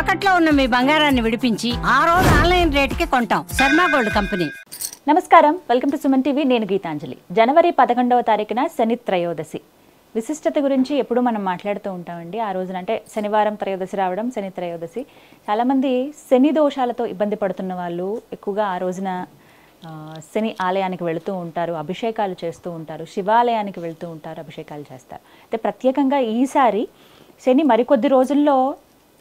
తాకట్లో ఉన్న మీ బంగారాన్ని విడిపించి ఆ రోజు ఆన్లైన్ రేటుకి కొంటాం. Sharma gold company. నమస్కారం, వెల్కమ్ టు సుమన్ టీవీ. నేను గీతాంజలి. జనవరి 11వ తారీఖున శని త్రయోదశి విశిష్టత గురించి ఎప్పుడు మనం మాట్లాడుతూ ఉంటామండి. ఆ రోజున అంటే శనివారం త్రయోదశి రావడం, శని త్రయోదశి. చాలామంది శని దోషాలతో ఇబ్బంది పడుతున్న వాళ్ళు ఎక్కువగా ఆ రోజున శని ఆలయానికి వెళుతూ ఉంటారు, అభిషేకాలు చేస్తూ ఉంటారు, శివాలయానికి వెళుతూ ఉంటారు, అభిషేకాలు చేస్తారు. అయితే ప్రత్యేకంగా ఈసారి శని మరికొద్ది రోజుల్లో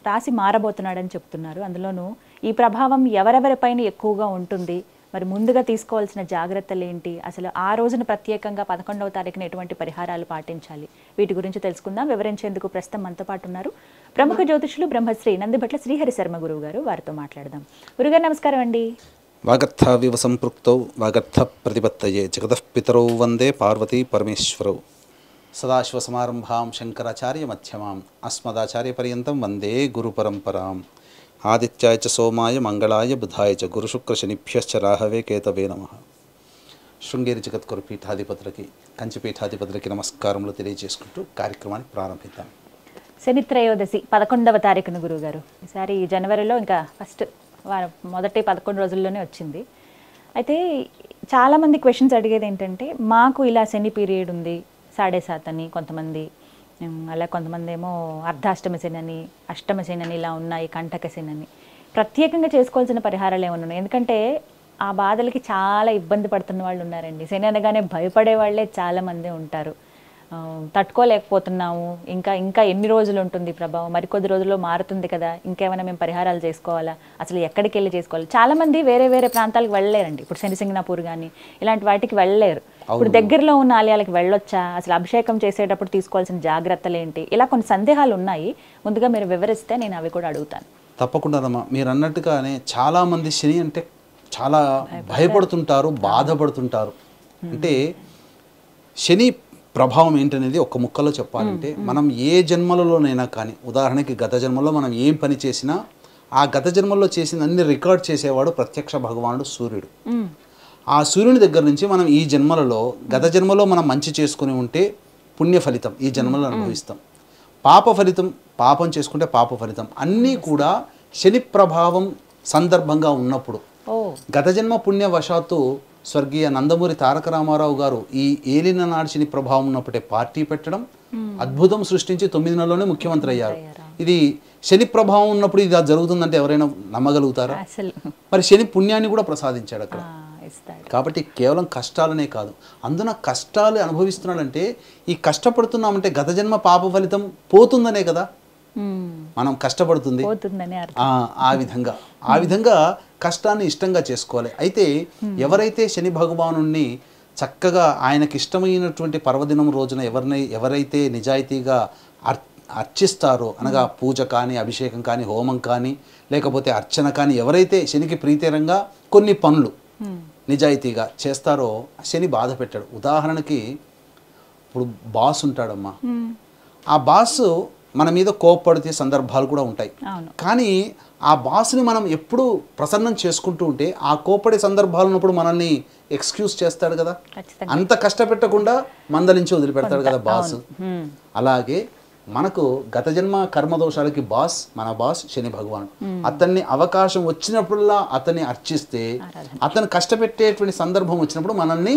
రాశి మారబోతున్నాడని చెప్తున్నారు. అందులోనూ ఈ ప్రభావం ఎవరెవరిపైన ఎక్కువగా ఉంటుంది, మరి ముందుగా తీసుకోవాల్సిన జాగ్రత్తలు ఏంటి, అసలు ఆ రోజున ప్రత్యేకంగా 11వ తారీఖున ఎటువంటి పరిహారాలు పాటించాలి, వీటి గురించి తెలుసుకుందాం. వివరించేందుకు ప్రస్తుతం మనతో పాటు ఉన్నారు ప్రముఖ జ్యోతిషులు బ్రహ్మశ్రీ నందిభట్ల శ్రీహరి శర్మ గురువు గారు. వారితో మాట్లాడదాం. గురుగారు నమస్కారం అండి. వాగర్థావివ సంపృక్తౌ వాగర్థ ప్రతిపత్తయే జగతఃపితరౌ వందే పార్వతీ పరమేశ్వరౌ. సదాశివసమారంభాం శంకరాచార్య మధ్యమాం అస్మదాచార్య పర్యంతం వందే గురు పరంపరాం. ఆదిత్యాయ చ సోమాయ మంగళాయ బుధాయ చ గురుశుక్రశనిభ్యశ్చ రాహవే కేతవే నమః. శృంగేరి జగద్గురు పీఠాధిపతులకి, కంచి పీఠాధిపతులకి నమస్కారములు తెలియజేసుకుంటూ కార్యక్రమాన్ని ప్రారంభిద్దాం. శని త్రయోదశి 11వ తారీఖున గురువుగారు. ఈసారి జనవరిలో ఇంకా ఫస్ట్ వారం మొదటి 11 రోజుల్లోనే వచ్చింది. అయితే చాలామంది క్వశ్చన్స్ అడిగేది ఏంటంటే, మాకు ఇలా శని పీరియడ్ ఉంది, 7.5 అని కొంతమంది, అలా కొంతమంది ఏమో అర్ధాష్టమ శని అని, అష్టమ శని అని ఇలా ఉన్నాయి, కంటక శని అని. ప్రత్యేకంగా చేసుకోవాల్సిన పరిహారాలు ఏమైనా ఉన్నాయి? ఎందుకంటే ఆ బాధలకి చాలా ఇబ్బంది పడుతున్న వాళ్ళు ఉన్నారండి. శని అనగానే భయపడే వాళ్ళే చాలామంది ఉంటారు. తట్టుకోలేకపోతున్నాము, ఇంకా ఎన్ని రోజులు ఉంటుంది ప్రభావం, మరికొద్ది రోజుల్లో మారుతుంది కదా, ఇంకేమైనా మేము పరిహారాలు చేసుకోవాలా, అసలు ఎక్కడికి వెళ్ళి చేసుకోవాలి? చాలామంది వేరే వేరే ప్రాంతాలకు వెళ్ళలేరండి. ఇప్పుడు శనిసింగనాపూర్ కానీ ఇలాంటి వాటికి వెళ్ళలేరు. ఇప్పుడు దగ్గరలో ఉన్న ఆలయాలకు వెళ్ళొచ్చా, అసలు అభిషేకం చేసేటప్పుడు తీసుకోవాల్సిన జాగ్రత్తలు ఏంటి, ఇలా కొన్ని సందేహాలు ఉన్నాయి. ముందుగా మీరు వివరిస్తే నేను అవి కూడా అడుగుతాను. తప్పకుండానమ్మా. మీరు అన్నట్టుగానే చాలామంది శని అంటే చాలా భయపడుతుంటారు, బాధపడుతుంటారు. అంటే శని ప్రభావం ఏంటనేది ఒక ముక్కలో చెప్పాలంటే, మనం ఏ జన్మలలోనైనా కానీ, ఉదాహరణకి గత జన్మలో మనం ఏం పని చేసినా ఆ గత జన్మలో చేసిన అన్ని రికార్డ్ చేసేవాడు ప్రత్యక్ష భగవానుడు సూర్యుడు. ఆ సూర్యుని దగ్గర నుంచి మనం ఈ జన్మలలో, గత జన్మలో మనం మంచి చేసుకుని ఉంటే పుణ్య ఫలితం ఈ జన్మలో అనుభవిస్తాం, పాప ఫలితం పాపం చేసుకుంటే పాప ఫలితం, అన్నీ కూడా శని ప్రభావం సందర్భంగా ఉన్నప్పుడు. గత జన్మ పుణ్యవశాత్తు స్వర్గీయ నందమూరి తారక రామారావు గారు ఈ ఏలిన నాడు శని ప్రభావం ఉన్నప్పుడే పార్టీ పెట్టడం, అద్భుతం సృష్టించి 9 నెలల్లోనే ముఖ్యమంత్రి అయ్యారు. ఇది శని ప్రభావం ఉన్నప్పుడు ఇది జరుగుతుందంటే ఎవరైనా నమ్మగలుగుతారా? మరి శని పుణ్యాన్ని కూడా ప్రసాదించాడు అక్కడ. కాబట్టి కేవలం కష్టాలనే కాదు, అందున కష్టాలు అనుభవిస్తున్నాడంటే ఈ కష్టపడుతున్నామంటే గత జన్మ పాప ఫలితం పోతుందనే కదా మనం కష్టపడుతుంది. ఆ విధంగా కష్టాన్ని ఇష్టంగా చేసుకోవాలి. అయితే ఎవరైతే శని భగవానుణ్ణి చక్కగా ఆయనకి ఇష్టమైనటువంటి పర్వదినం రోజున ఎవరైతే నిజాయితీగా అర్చిస్తారో, అనగా పూజ కానీ, అభిషేకం కానీ, హోమం కానీ, లేకపోతే అర్చన కానీ, ఎవరైతే శనికి ప్రీతికరంగా కొన్ని పనులు నిజాయితీగా చేస్తారో శని బాధ పెట్టాడు. ఉదాహరణకి ఇప్పుడు బాస్ ఉంటాడమ్మా, ఆ బాస్ మన మీద కోప్పడితే సందర్భాలు కూడా ఉంటాయి. కానీ ఆ బాస్ని మనం ఎప్పుడు ప్రసన్నం చేసుకుంటూ ఉంటే ఆ కోప్పడే సందర్భాలు ఉన్నప్పుడు మనల్ని ఎక్స్క్యూజ్ చేస్తాడు కదా, అంత కష్టపెట్టకుండా మందలించి వదిలిపెడతాడు కదా బాస్. అలాగే మనకు గత జన్మ కర్మదోషాలకి మన బాస్ శని భగవానుడు. అతన్ని అవకాశం వచ్చినప్పుడల్లా అతన్ని అర్చిస్తే, అతను కష్టపెట్టేటువంటి సందర్భం వచ్చినప్పుడు మనల్ని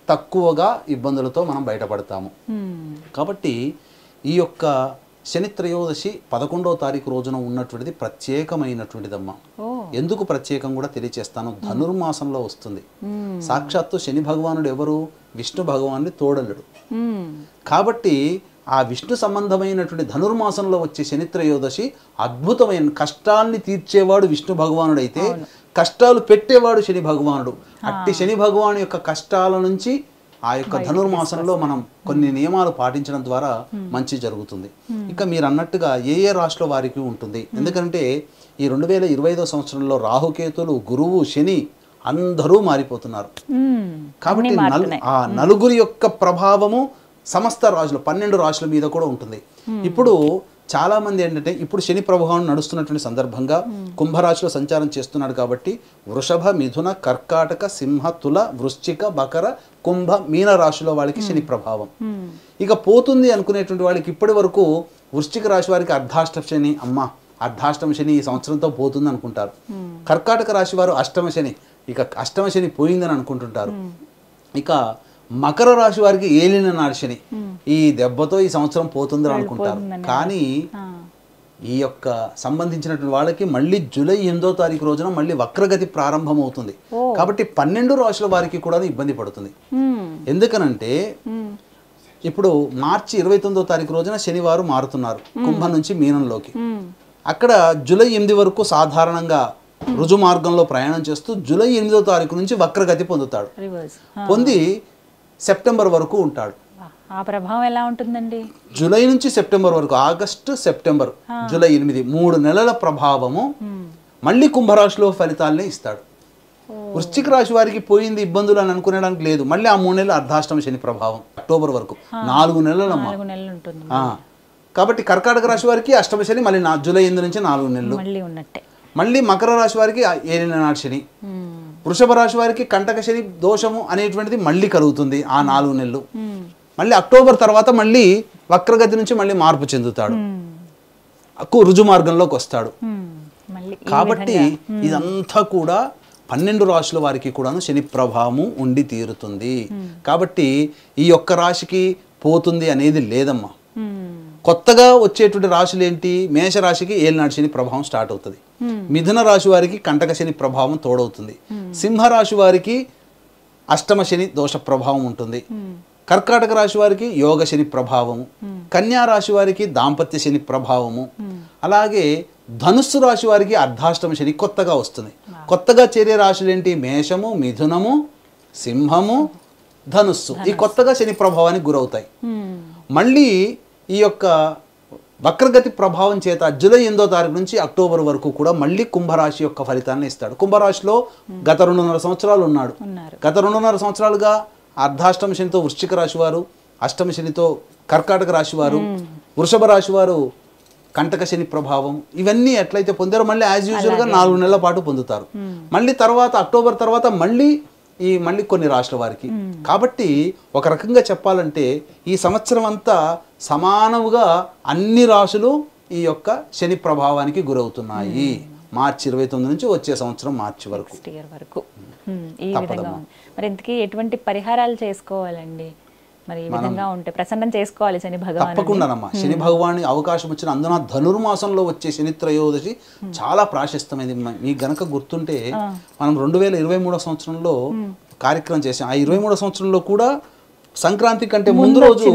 తక్కువగా ఇబ్బందులతో మనం బయటపడతాము. కాబట్టి ఈ యొక్క శని త్రయోదశి 11వ తారీఖు రోజున ఉన్నటువంటిది ప్రత్యేకమైనటువంటిదమ్మా. ఎందుకు ప్రత్యేకం కూడా తెలియచేస్తాను. ధనుర్మాసంలో వస్తుంది. సాక్షాత్తు శని భగవానుడు ఎవరు? విష్ణు భగవానుడి తోడలుడు. కాబట్టి ఆ విష్ణు సంబంధమైనటువంటి ధనుర్మాసంలో వచ్చే శని త్రయోదశి అద్భుతమైన, కష్టాల్ని తీర్చేవాడు విష్ణు భగవానుడు అయితే కష్టాలు పెట్టేవాడు శని భగవానుడు. అట్టి శని భగవాను యొక్క కష్టాల నుంచి ఆ యొక్క ధనుర్మాసంలో మనం కొన్ని నియమాలు పాటించడం ద్వారా మంచి జరుగుతుంది. ఇక మీరు అన్నట్టుగా ఏ రాశిలో వారికి ఉంటుంది. ఎందుకంటే ఈ 2025వ సంవత్సరంలో రాహుకేతులు, గురువు, శని అందరూ మారిపోతున్నారు. కాబట్టి ఆ నలుగురి యొక్క ప్రభావము సమస్త రాశులు 12 రాశుల మీద కూడా ఉంటుంది. ఇప్పుడు చాలామంది ఏంటంటే, ఇప్పుడు శని ప్రభావం నడుస్తున్నటువంటి సందర్భంగా కుంభరాశిలో సంచారం చేస్తున్నాడు కాబట్టి వృషభ, మిథున, కర్కాటక, సింహ, తుల, వృశ్చిక, మకర, కుంభ, మీన రాశిలో వాళ్ళకి శని ప్రభావం ఇక పోతుంది అనుకునేటువంటి వాళ్ళకి ఇప్పటి వరకు వృశ్చిక రాశి వారికి అర్ధాష్టమ శని, అమ్మ అర్ధాష్టమ శని ఈ సంవత్సరంతో పోతుంది అనుకుంటారు. కర్కాటక రాశి వారు అష్టమ శని, ఇక అష్టమ శని పోయిందని అనుకుంటుంటారు. ఇక మకర రాశి వారికి ఏలిన నాడు శని, ఈ దెబ్బతో ఈ సంవత్సరం పోతుందని అనుకుంటారు. కానీ ఈ యొక్క సంబంధించినటువంటి వాళ్ళకి మళ్ళీ జూలై 8వ తారీఖు రోజున మళ్ళీ వక్రగతి ప్రారంభం అవుతుంది. కాబట్టి 12 రాశుల వారికి కూడా ఇబ్బంది పడుతుంది. ఎందుకనంటే ఇప్పుడు మార్చి 29వ తారీఖు రోజున శనివారం మారుతున్నారు కుంభం నుంచి మీనంలోకి. అక్కడ జూలై 8 వరకు సాధారణంగా రుజు మార్గంలో ప్రయాణం చేస్తూ జూలై 8వ తారీఖు నుంచి వక్రగతి పొందుతాడు. పొంది సెప్టెంబర్ వరకు ఉంటాడు. ఆ ప్రభావం ఎలా ఉంటుందండి? జూలై నుంచి సెప్టెంబర్ వరకు, ఆగస్టు సెప్టెంబర్ జూలై 8 3 నెలల ప్రభావము మళ్ళీ కుంభరాశిలో ఫలితాలనే ఇస్తాడు. వృశ్చిక రాశి వారికి పోయింది ఇబ్బందులు అని అనుకునేడానికి లేదు. మళ్ళీ ఆ 3 నెలలు అర్ధాష్టమ శని ప్రభావం అక్టోబర్ వరకు 4 నెలలమ్మా. కాబట్టి కర్కాటక రాశి వారికి అష్టమ శని మళ్ళీ జూలై 8 నుంచి 4 నెలలు మళ్ళీ మకర రాశి వారికి ఏలిన నాడు శని, వృషభ రాశి వారికి కంటక శని దోషము అనేటువంటిది మళ్ళీ కలుగుతుంది ఆ 4 నెలలు. మళ్ళీ అక్టోబర్ తర్వాత మళ్ళీ వక్రగతి నుంచి మళ్ళీ మార్పు చెందుతాడు, రుజు మార్గంలోకి వస్తాడు. కాబట్టి ఇదంతా కూడా 12 రాశుల వారికి కూడాను శని ప్రభావము ఉండి తీరుతుంది. కాబట్టి ఈ ఒక్క రాశికి పోతుంది అనేది లేదమ్మా. కొత్తగా వచ్చేటువంటి రాశులు ఏంటి? మేషరాశికి ఏలినాడు శని ప్రభావం స్టార్ట్ అవుతుంది. మిథున రాశి వారికి కంటక శని ప్రభావం తోడవుతుంది. సింహరాశి వారికి అష్టమ శని దోష ప్రభావం ఉంటుంది. కర్కాటక రాశి వారికి యోగ శని ప్రభావము, కన్యా రాశి వారికి దాంపత్య శని ప్రభావము, అలాగే ధనుస్సు రాశి వారికి అర్ధాష్టమ శని కొత్తగా వస్తుంది. కొత్తగా చేరే రాశులు ఏంటి? మేషము, మిథునము, సింహము, ధనుస్సు. ఈ కొత్తగా శని ప్రభావానికి గురవుతాయి. మళ్ళీ ఈ యొక్క వక్రగతి ప్రభావం చేత జూలై 8వ తారీఖు నుంచి అక్టోబర్ వరకు కూడా మళ్ళీ కుంభరాశి యొక్క ఫలితాన్ని ఇస్తాడు. కుంభరాశిలో గత 2.5 సంవత్సరాలు ఉన్నాడు. గత 2.5 సంవత్సరాలుగా అర్ధాష్టమ శనితో వృశ్చిక రాశి వారు, అష్టమ శనితో కర్కాటక రాశి వారు, వృషభ రాశి వారు కంటక శని ప్రభావం ఇవన్నీ ఎట్లయితే పొందారో మళ్ళీ యాజ్ యూజువల్గా 4 నెలల పాటు పొందుతారు. మళ్ళీ తర్వాత అక్టోబర్ తర్వాత మళ్ళీ కొన్ని రాశుల వారికి. కాబట్టి ఒక రకంగా చెప్పాలంటే ఈ సంవత్సరం అంతా సమానముగా అన్ని రాశులు ఈ యొక్క శని ప్రభావానికి గురవుతున్నాయి. మార్చి 29 నుంచి వచ్చే సంవత్సరం మార్చి వరకు. ఈ విధంగా మరి ఇంతకీ ఎటువంటి పరిహారాలు చేసుకోవాలండి? మరి ఈ విధంగా ఉంటే ప్రసన్నం చేసుకోవాలి శని భగవాన్. తప్పకుండానమ్మా. శని భగవాన్ అవకాశం వచ్చిన అందున ధనుర్మాసంలో వచ్చే శని త్రయోదశి చాలా ప్రాశస్తమైంది. మీకు గనక గుర్తుంటే మనం 2023 సంవత్సరంలో కార్యక్రమం చేసాం. ఆ 23 సంవత్సరంలో కూడా సంక్రాంతి కంటే ముందు రోజు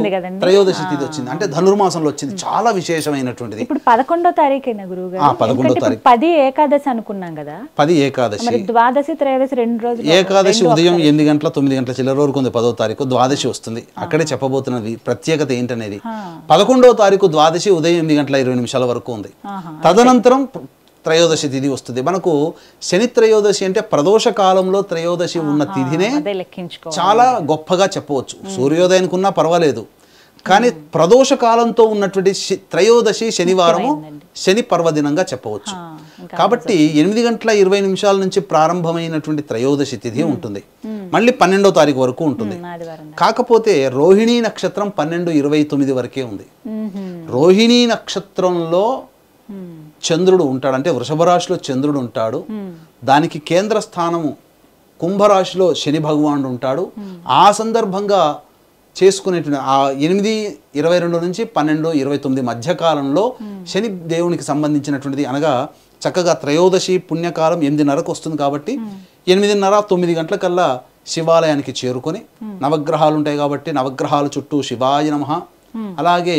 త్రయోదశి తిథి వచ్చింది. అంటే ధనుర్మాసంలో వచ్చింది. చాలా విశేషమైనటువంటిది. ఇప్పుడు 11వ తారీఖేనా గురువుగారు? 11వ తారీఖు 10 ఏకాదశి అనుకున్నాం కదా. 10 ఏకాదశి, మరి ద్వాదశి త్రయోదశి 2 రోజులు. ఏకాదశి ఉదయం 8 గంటల 9 గంటల చిల్లర వరకు ఉంది 10వ తారీఖు. ద్వాదశి వస్తుంది. అక్కడే చెప్పబోతున్నది ప్రత్యేకత ఏంటనేది. 11వ తారీఖు ద్వాదశి ఉదయం 8 గంటల 20 నిమిషాల వరకు ఉంది. తదనంతరం త్రయోదశి తిథి వస్తుంది. మనకు శని త్రయోదశి అంటే ప్రదోష కాలంలో త్రయోదశి ఉన్న తిథినే చాలా గొప్పగా చెప్పవచ్చు. సూర్యోదయానికి ఉన్నా పర్వాలేదు, కానీ ప్రదోష కాలంతో ఉన్నటువంటి త్రయోదశి శనివారము శని పర్వదినంగా చెప్పవచ్చు. కాబట్టి 8 గంటల 20 నిమిషాల నుంచి ప్రారంభమైనటువంటి త్రయోదశి తిథి ఉంటుంది. మళ్ళీ 12వ తారీఖు వరకు ఉంటుంది. కాకపోతే రోహిణీ నక్షత్రం 12:29 వరకే ఉంది. రోహిణీ నక్షత్రంలో చంద్రుడు ఉంటాడు. అంటే వృషభ రాశిలో చంద్రుడు ఉంటాడు. దానికి కేంద్ర స్థానము కుంభరాశిలో శని భగవానుడు ఉంటాడు. ఆ సందర్భంగా చేసుకునేటువంటి ఆ 8:22 నుంచి 12:29 మధ్యకాలంలో శని దేవునికి సంబంధించినటువంటిది, అనగా చక్కగా త్రయోదశి పుణ్యకాలం 8:30కు వస్తుంది. కాబట్టి 8:30-9 గంటలకల్లా శివాలయానికి చేరుకొని, నవగ్రహాలు ఉంటాయి కాబట్టి నవగ్రహాల చుట్టూ శివాయ నమః, అలాగే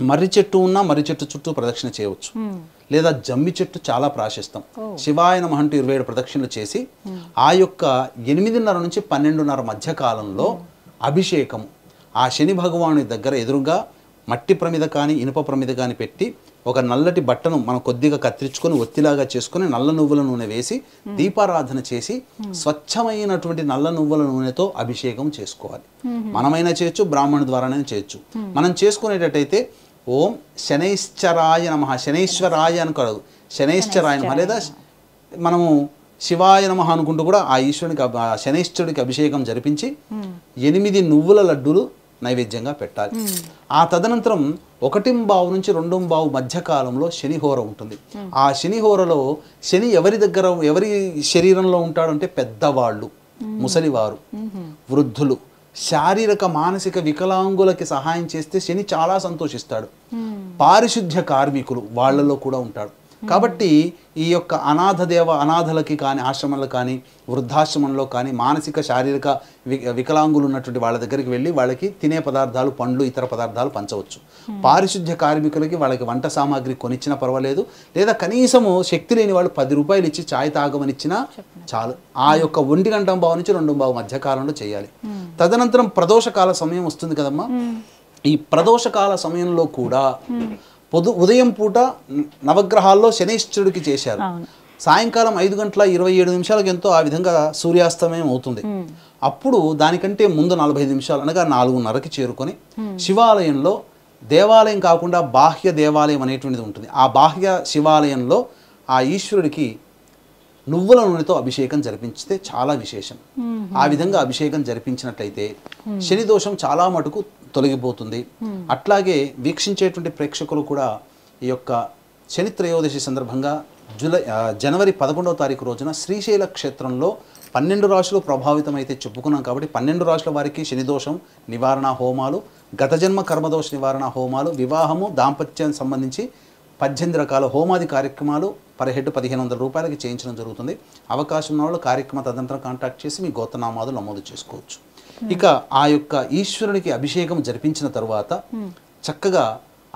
మర్రి చెట్టు ఉన్నా మర్రి చెట్టు చుట్టూ ప్రదక్షిణ చేయవచ్చు. లేదా జమ్మి చెట్టు చాలా ప్రాశస్తం. శివాయ నమః అంటూ 27 ప్రదక్షిణలు చేసి ఆ యొక్క 8:30 నుంచి 12:30 మధ్య కాలంలో అభిషేకం ఆ శని భగవానుడి దగ్గర ఎదురుగా మట్టి ప్రమిద కానీ ఇనుప ప్రమిద కానీ పెట్టి ఒక నల్లటి బట్టను మనం కొద్దిగా కత్తిరించుకొని ఒత్తిలాగా చేసుకొని నల్ల నువ్వుల నూనె వేసి దీపారాధన చేసి స్వచ్ఛమైనటువంటి నల్ల నువ్వుల నూనెతో అభిషేకం చేసుకోవాలి. మనమైనా చేయొచ్చు, బ్రాహ్మణు ద్వారానే చేయొచ్చు. మనం చేసుకునేటట్టయితే ఓం శనైశ్చరాయ నమః, శనైశ్వరాయ అని కాదు, శనైశ్చరాయ నమః, లేదా మనము శివాయ నమః అనుకుంటూ కూడా ఆ ఈశ్వరునికి శనైశ్వరుడికి అభిషేకం జరిపించి 8 నువ్వుల లడ్డూలు నైవేద్యంగా పెట్టాలి. ఆ తదనంతరం 1:15 నుంచి 2:15 మధ్య కాలంలో శనిహోర ఉంటుంది. ఆ శనిహోరలో శని ఎవరి శరీరంలో ఉంటాడంటే పెద్దవాళ్ళు, ముసలివారు, వృద్ధులు, శారీరక మానసిక వికలాంగులకి సహాయం చేస్తే శని చాలా సంతోషిస్తాడు. పారిశుద్ధ్య కార్మికులు వాళ్ళలో కూడా ఉంటాడు. కాబట్టి ఈ యొక్క అనాథలకి కానీ ఆశ్రమంలో కానీ వృద్ధాశ్రమంలో కానీ మానసిక శారీరక వికలాంగులు ఉన్నటువంటి వాళ్ళ దగ్గరికి వెళ్ళి వాళ్ళకి తినే పదార్థాలు, పండ్లు, ఇతర పదార్థాలు పంచవచ్చు. పారిశుద్ధ్య కార్మికులకి వాళ్ళకి వంట సామాగ్రి కొనిచ్చినా పర్వాలేదు, లేదా కనీసము శక్తి లేని వాళ్ళు 10 రూపాయలు ఇచ్చి ఛాయ్ తాగమనిచ్చినా చాలు. ఆ యొక్క 1:15 నుంచి 2:15 మధ్య కాలంలో చేయాలి. తదనంతరం ప్రదోషకాల సమయం వస్తుంది కదమ్మా. ఈ ప్రదోషకాల సమయంలో కూడా ఉదయం పూట నవగ్రహాల్లో శనైశ్వరుడికి చేశారు. సాయంకాలం 5:27 ఎంతో ఆ విధంగా సూర్యాస్తమయం అవుతుంది. అప్పుడు దానికంటే ముందు 45 నిమిషాలు అనగా 4:30కి చేరుకొని శివాలయంలో, దేవాలయం కాకుండా బాహ్య దేవాలయం అనేటువంటిది ఉంటుంది. ఆ బాహ్య శివాలయంలో ఆ ఈశ్వరుడికి నువ్వుల నూనెతో అభిషేకం జరిపించితే చాలా విశేషం. ఆ విధంగా అభిషేకం జరిపించినట్లయితే శని దోషం చాలా మటుకు తొలగిపోతుంది. అట్లాగే వీక్షించేటువంటి ప్రేక్షకులు కూడా ఈ యొక్క శని త్రయోదశి సందర్భంగా జనవరి 11వ తారీఖు రోజున శ్రీశైల క్షేత్రంలో 12 రాశులు ప్రభావితమైతే చెప్పుకున్నాం కాబట్టి 12 రాశుల వారికి శనిదోషం నివారణ హోమాలు, గత జన్మ కర్మదోష నివారణ హోమాలు, వివాహము, దాంపత్యం సంబంధించి 18 రకాల హోమాది కార్యక్రమాలు పర్ హెడ్ 1500 రూపాయలకి చేయించడం జరుగుతుంది. అవకాశం ఉన్న వాళ్ళు కార్యక్రమ తదనంతరం కాంటాక్ట్ చేసి మీ గోత్రనామాలు నమోదు చేసుకోవచ్చు. ఇక ఆ యొక్క ఈశ్వరునికి అభిషేకం జరిపించిన తరువాత చక్కగా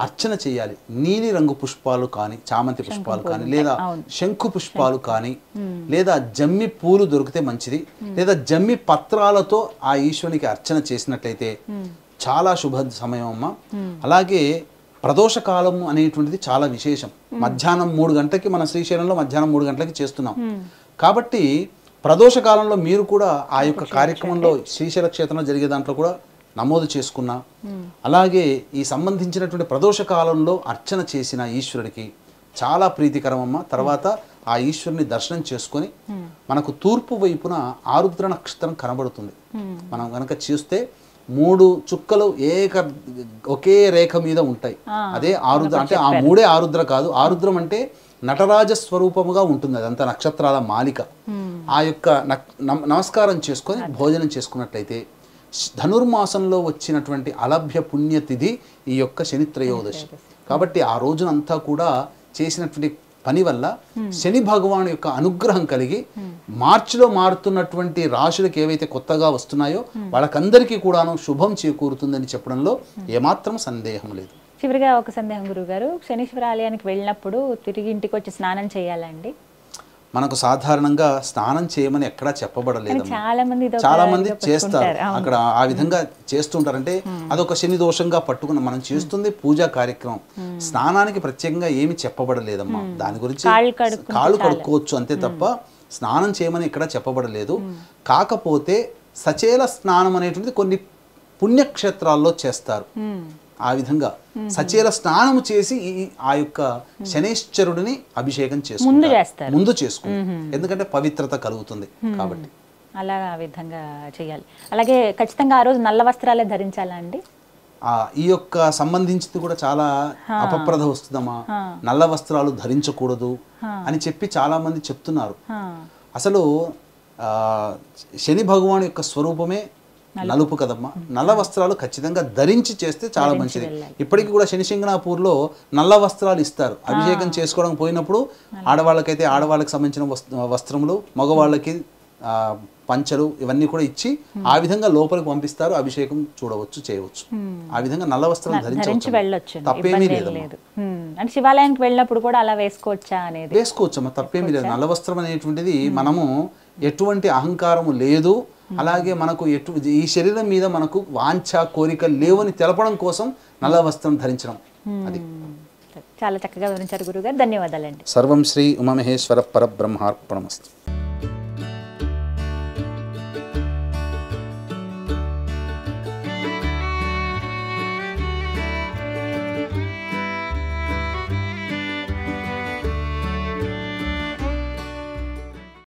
అర్చన చేయాలి. నీలి రంగు పుష్పాలు కానీ, చామంతి పుష్పాలు కానీ, లేదా శంకు పుష్పాలు కానీ, లేదా జమ్మి పూలు దొరికితే మంచిది, లేదా జమ్మి పత్రాలతో ఆ ఈశ్వరునికి అర్చన చేసినట్లయితే చాలా శుభ సమయం అమ్మ. అలాగే ప్రదోష కాలం అనేటువంటిది చాలా విశేషం. మధ్యాహ్నం 3 గంటలకి మన శ్రీశైలంలో మధ్యాహ్నం 3 గంటలకి చేస్తున్నాం కాబట్టి ప్రదోష కాలంలో మీరు కూడా ఆ యొక్క కార్యక్రమంలో శ్రీశైల క్షేత్రంలో జరిగే దాంట్లో కూడా నమోదు చేసుకున్నా, అలాగే ఈ సంబంధించినటువంటి ప్రదోష కాలంలో అర్చన చేసిన ఈశ్వరుడికి చాలా ప్రీతికరమమ్మ. తర్వాత ఆ ఈశ్వరుని దర్శనం చేసుకొని మనకు తూర్పు వైపున ఆరుద్ర నక్షత్రం కనబడుతుంది. మనం కనుక చూస్తే 3 చుక్కలు ఒకే రేఖ మీద ఉంటాయి. అదే ఆరుద్ర. అంటే ఆ 3 ఆరుద్ర కాదు. ఆరుద్రం అంటే నటరాజ స్వరూపముగా ఉంటుంది. అదంతా నక్షత్రాల మాలిక. ఆ యొక్క నమస్కారం చేసుకొని భోజనం చేసుకున్నట్లయితే ధనుర్మాసంలో వచ్చినటువంటి అలభ్య పుణ్యతిథి ఈ యొక్క శని త్రయోదశి. కాబట్టి ఆ రోజునంతా కూడా చేసినటువంటి పని వల్ల శని భగవాను యొక్క అనుగ్రహం కలిగి మార్చిలో మారుతున్నటువంటి రాశులకు ఏవైతే కొత్తగా వస్తున్నాయో వాళ్ళకందరికీ కూడాను శుభం చేకూరుతుందని చెప్పడంలో ఏమాత్రం సందేహం లేదు. చివరిగా ఒక సందేహం గురుగారు, శనీశ్వర ఆలయానికి వెళ్ళినప్పుడు తిరిగి ఇంటికి వచ్చి స్నానం చేయాలండి? మనకు సాధారణంగా స్నానం చేయమని ఎక్కడా చెప్పబడలేదు. చాలా మంది చేస్తారు, అక్కడ ఆ విధంగా చేస్తుంటారంటే అదొక శని దోషంగా పట్టుకున్న మనం చేస్తుంది పూజా కార్యక్రమం. స్నానానికి ప్రత్యేకంగా ఏమి చెప్పబడలేదమ్మా. దాని గురించి కాళ్ళు కడుక్కోవచ్చు అంతే తప్ప స్నానం చేయమని ఎక్కడా చెప్పబడలేదు. కాకపోతే సచేల స్నానం అనేటువంటిది కొన్ని పుణ్యక్షేత్రాల్లో చేస్తారు. ఆ విధంగా సచేల స్నానము చేసి ఆ యొక్క శనైశ్వరుడిని అభిషేకం ముందు చేసుకుంటారు. ఎందుకంటే పవిత్రత కలుగుతుంది కాబట్టి అలా ఆ విధంగా చేయాలి. అలాగే ఖచ్చితంగా ఆ రోజు నల్ల వస్త్రాలే ధరించాలా అండి? ఈ యొక్క సంబంధించింది కూడా చాలా అపప్రద వస్తుందమ్మా. నల్ల వస్త్రాలు ధరించకూడదు అని చెప్పి చాలా మంది చెప్తున్నారు. అసలు శని భగవాన్ యొక్క స్వరూపమే నలుపు కదమ్మా. నల్ల వస్త్రాలు ఖచ్చితంగా ధరించి చేస్తే చాలా మంచిది. ఇప్పటికీ కూడా శనిశంగనాపూర్లో నల్ల వస్త్రాలు ఇస్తారు. అభిషేకం చేసుకోవడం పోయినప్పుడు ఆడవాళ్ళకైతే ఆడవాళ్ళకి సంబంధించిన వస్త్రములు, మగవాళ్ళకి పంచలు ఇవన్నీ కూడా ఇచ్చి ఆ విధంగా లోపలికి పంపిస్తారు. అభిషేకం చూడవచ్చు, చేయవచ్చు. ఆ విధంగా నల్ల వస్త్రం ధరించి వెళ్ళొచ్చు, తప్పేమీ లేదు. అంటే శివాలయానికి వెళ్ళినప్పుడు కూడా అలా వేసుకోవచ్చా అనేది? వేసుకోవచ్చమ్మా, తప్పేమీ లేదు. నల్ల వస్త్రం అనేటువంటిది మనము ఎటువంటి అహంకారము లేదు, అలాగే మనకు ఈ శరీరం మీద మనకు వాంఛ కోరికలు లేవని తెలపడం కోసం నల్ల వస్త్రం ధరించడం. అది చాలా చక్కగా వివరించారు గురుగారు. ధన్యవాదాలండి. సర్వం శ్రీ ఉమామహేశ్వర పరబ్రహ్మార్పణమస్తు.